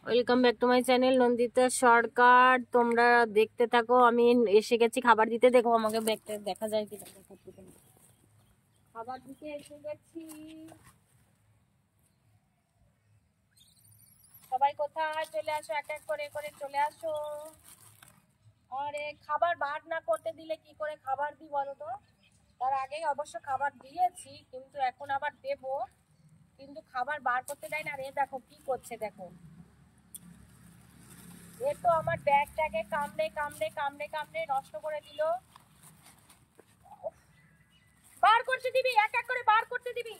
Welcome back to my channel Nandita Sarkar. তোমরা দেখতে থাকো। আমি এসে গেছি খাবার দিতে। দেখো আমাকে ব্যাগটা দেখা যায় কিনা। খাবার দিতে এসে গেছি। সবাই কোথায়? চলে আসো, এক এক করে করে চলে আসো। আরে খাবার বার না করতে দিলে কি করে খাবার দিই বলো তো? তার আগেই অবশ্য খাবার দিয়েছি, কিন্তু এখন আবার দেব। কিন্তু খাবার বার করতে দেয় না। আর এ দেখো কি করছে, দেখো এ তো আমার ব্যাগটাকে কামড়ে কামড়ে কামড়ে কামড়ে নষ্ট করে দিল। বার করতে দিবি, এক এক করে বার করতে দিবি।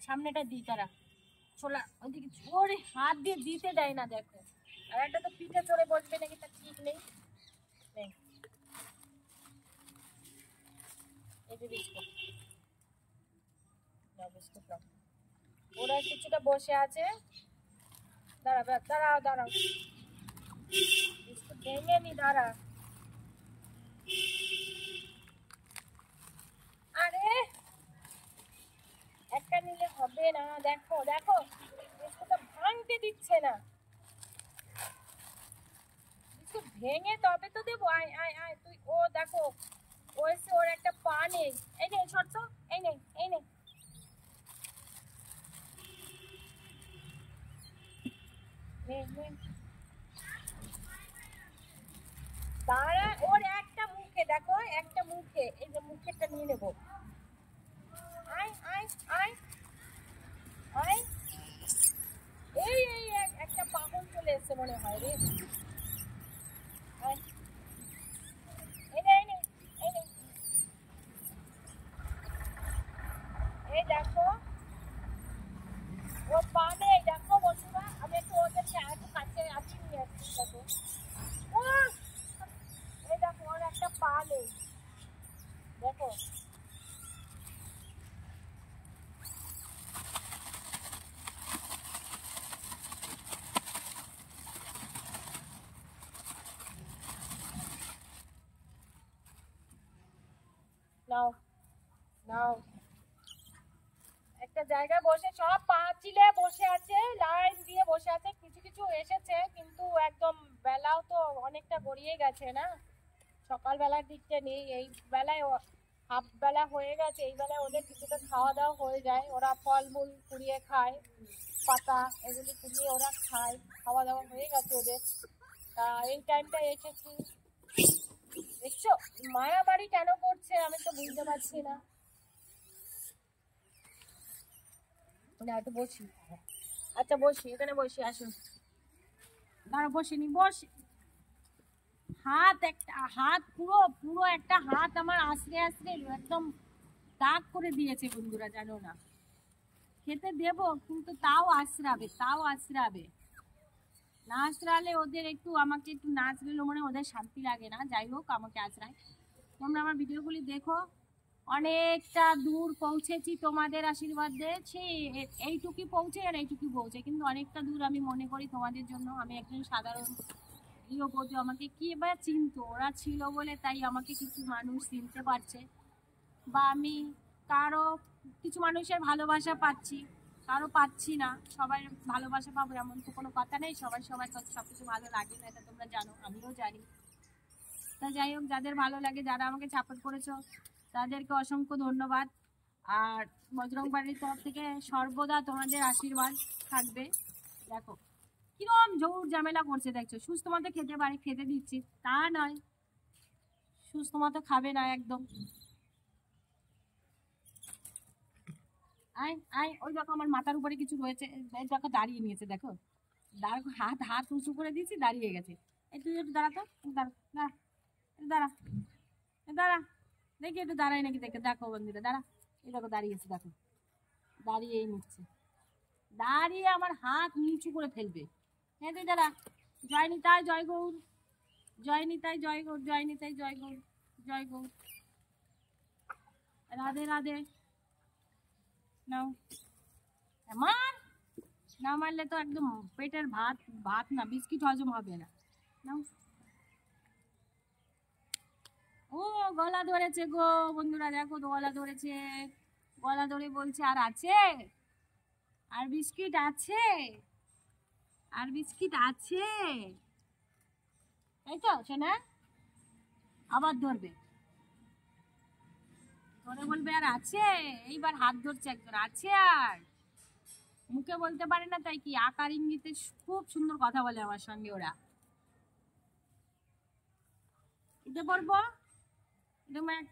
সামনেটা দি তারা ছোলা ওদিকে। ওরে হাত দিয়ে দিতে দেয় না, দেখো। আর একটা তো পিঠে চড়ে বসবে নাকি তার ঠিক নেই। এই যে বিস্কুট, বিস্কুট নাও। ওরা কিছুটা বসে আছে। দাঁড়া দাঁড়াও দাঁড়াও, বিস্কুট ভেঙে নি, দাঁড়া। আরে একটা নিলে হবে না, দেখো দেখো বিস্কুটটা ভাঙতে দিচ্ছে না। বিস্কুট ভেঙে তবে তো দেবো। আয় আয় আয় তুই। ও দেখো, ও এসে, ওর একটা পা নেই। এই নে শর্ত, এই নে এই নে। দাঁড়া, ওর একটা মুখে দেখো, একটা মুখে, এই যে মুখেরটা নিয়ে নেবো। আয় আয় আয় আয়। এই এই একটা পাগল চলে এসছে মনে হয় রে। আয়, এই নে এই নে এই নে। এই দেখো ও পা নেই, দেখো বন্ধুরা। আমি একটু ওদেরকে একটু কাছে আসিয়ে নিয়ে আসছি। দেখো এই দেখো, ওর একটা পা নেই, দেখো। নাও নাও। একটা জায়গায় বসে সব পাঁচিলে বসে আছে, লাইন দিয়ে বসে আছে। কিছু কিছু এসেছে, কিন্তু একদম বেলাও তো অনেকটা গড়িয়ে গেছে না। সকালবেলার দিকটা নেই, এই বেলায় হাফ বেলা হয়ে গেছে। এই বেলায় ওদের কিছুটা খাওয়া দাওয়া হয়ে যায়। ওরা ফলমূল কুড়িয়ে খায়, পাতা এগুলি কুড়িয়ে ওরা খায়। খাওয়া দাওয়া হয়ে গেছে ওদের। তা এই টাইমটা এসেছি। দেখছো মারামারি কেন করছে আমি তো বুঝতে পারছি না। না একটু বসি। আচ্ছা বসি, এখানে বসি, আসুন। দাঁড়া বসিনি, বসি। হাত একটা হাত পুরো পুরো একটা হাত আমার আশ্রে আশ্রে একদম দাগ করে দিয়েছে বন্ধুরা, জানো না। খেতে দেব কিন্তু তাও আশ্রাবে, তাও আশ্রাবে। না আশ্রালে ওদের একটু, আমাকে একটু না আশ্রালে মানে ওদের শান্তি লাগে না। যাই হোক আমাকে আশ্রায়। তোমরা আমার ভিডিওগুলি দেখো। অনেকটা দূর পৌঁছেছি তোমাদের আশীর্বাদ দিয়েছি। এইটুকুই পৌঁছে আর এইটুকুই পৌঁছে, কিন্তু অনেকটা দূর আমি মনে করি তোমাদের জন্য। আমি একজন সাধারণ গৃহবধূ, আমাকে কি বা চিনতো, ওরা ছিল বলে তাই আমাকে কিছু মানুষ চিনতে পারছে। বা আমি কারো কিছু মানুষের ভালোবাসা পাচ্ছি, কারো পাচ্ছি না। সবাই ভালোবাসা পাবো এমন তো কোনো কথা নেই। সবাই সবার কাছে সব কিছু ভালো লাগে না, এটা তোমরা জানো, আমিও জানি। তা যাই হোক, যাদের ভালো লাগে, যারা আমাকে সাপোর্ট করেছো, তাদেরকে অসংখ্য ধন্যবাদ। আর বজরং বাড়ির তরফ থেকে সর্বদা তোমাদের আশীর্বাদ থাকবে। দেখো কিরম জোর ঝামেলা করছে, দেখছো। সুস্থ মতো খেতে পারি, খেতে দিচ্ছি, তা নয়, সুস্থ মতো খাবে না একদম। আয় আয়, ওই দেখো আমার মাথার উপরে কিছু রয়েছে, এই দেখো দাঁড়িয়ে নিয়েছে, দেখো। দাঁড়া, হাত হাত উঁচু করে দিয়েছি, দাঁড়িয়ে গেছে। এই তুই একটু দাঁড়া তো, দাঁড়া দাঁড়া দাঁড়া দাঁড়া, দেখি একটু দাঁড়াই নাকি, দেখে দেখো বন্ধুরা, দাঁড়া। এই দেখো দাঁড়িয়েছে, দেখো দাঁড়িয়েই নিচ্ছে। দাঁড়িয়ে আমার হাত নিচু করে ফেলবে। হ্যাঁ তুই দাঁড়া। জয় নিতাই জয় গৌর, জয় নিতাই জয় গৌর, জয় নিতাই জয় গৌর, জয় গৌর, রাধে রাধে। নাও মার, না মারলে তো একদম পেটের ভাত, ভাত না বিস্কিট হজম হবে না। নাও। ও গলা ধরেছে গো বন্ধুরা, দেখো তো গলা ধরেছে। গলা ধরে বলছে আর আছে, আর বিস্কিট আছে, আর বিস্কিট আছে, তাই তো সোনা? আবার ধরবে, ধরে বলবে আর আছে। এইবার হাত ধরছে একজন, আছে আর। মুখে বলতে পারে না তাই কি আকার ইঙ্গিতে খুব সুন্দর কথা বলে আমার সঙ্গে ওরা। উঠে পড়বো,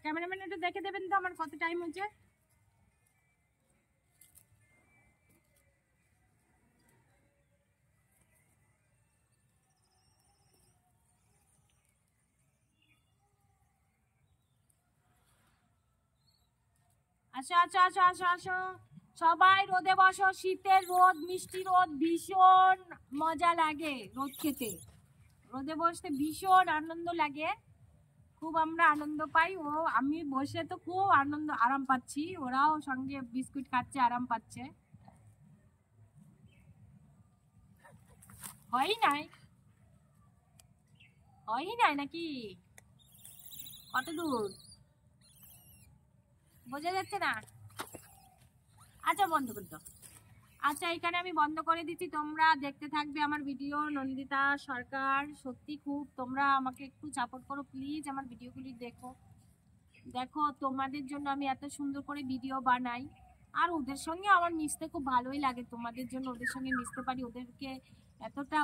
ক্যামেরাম্যান একটু দেখে দেবেন তো আমার কত টাইম হচ্ছে। আসো আসো আসো আসো আসো, সবাই রোদে বসো। শীতের রোদ, মিষ্টি রোদ, ভীষণ মজা লাগে রোদ খেতে। রোদে বসতে ভীষণ আনন্দ লাগে, খুব আমরা আনন্দ পাই। ও আমি বসে তো খুব আনন্দ আরাম পাচ্ছি, ওরাও সঙ্গে বিস্কুট খাচ্ছে, আরাম পাচ্ছে। হয়ই নাই, হয়ই নাই নাকি? কত দূর বোঝা যাচ্ছে না। আচ্ছা বন্ধ করে দাও। আচ্ছা এখানে আমি বন্ধ করে দিচ্ছি, তোমরা দেখতে থাকবে আমার ভিডিও। নন্দিতা সরকার, সত্যি খুব তোমরা আমাকে একটু সাপোর্ট করো প্লিজ, আমার ভিডিওগুলি দেখো। দেখো তোমাদের জন্য আমি এত সুন্দর করে ভিডিও বানাই, আর ওদের সঙ্গে আমার মিশতে খুব ভালোই লাগে। তোমাদের জন্য ওদের সঙ্গে মিশতে পারি, ওদেরকে এতটা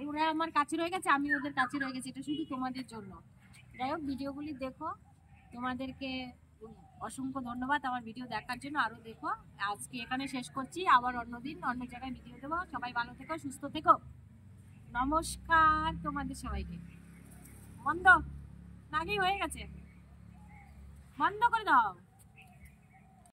ওরা আমার কাছে রয়ে গেছে, আমি ওদের কাছে রয়ে গেছি, এটা শুধু তোমাদের জন্য। যাই হোক ভিডিওগুলি দেখো, তোমাদেরকে অসংখ্য ধন্যবাদ আমার ভিডিও দেখার জন্য। আরও দেখো, আজকে এখানে শেষ করছি, আবার অন্যদিন অন্য জায়গায় ভিডিও দেবো। সবাই ভালো থেকো, সুস্থ থেকো। নমস্কার তোমাদের সবাইকে। বন্ধ, আগেই হয়ে গেছে, বন্ধ করে দাও।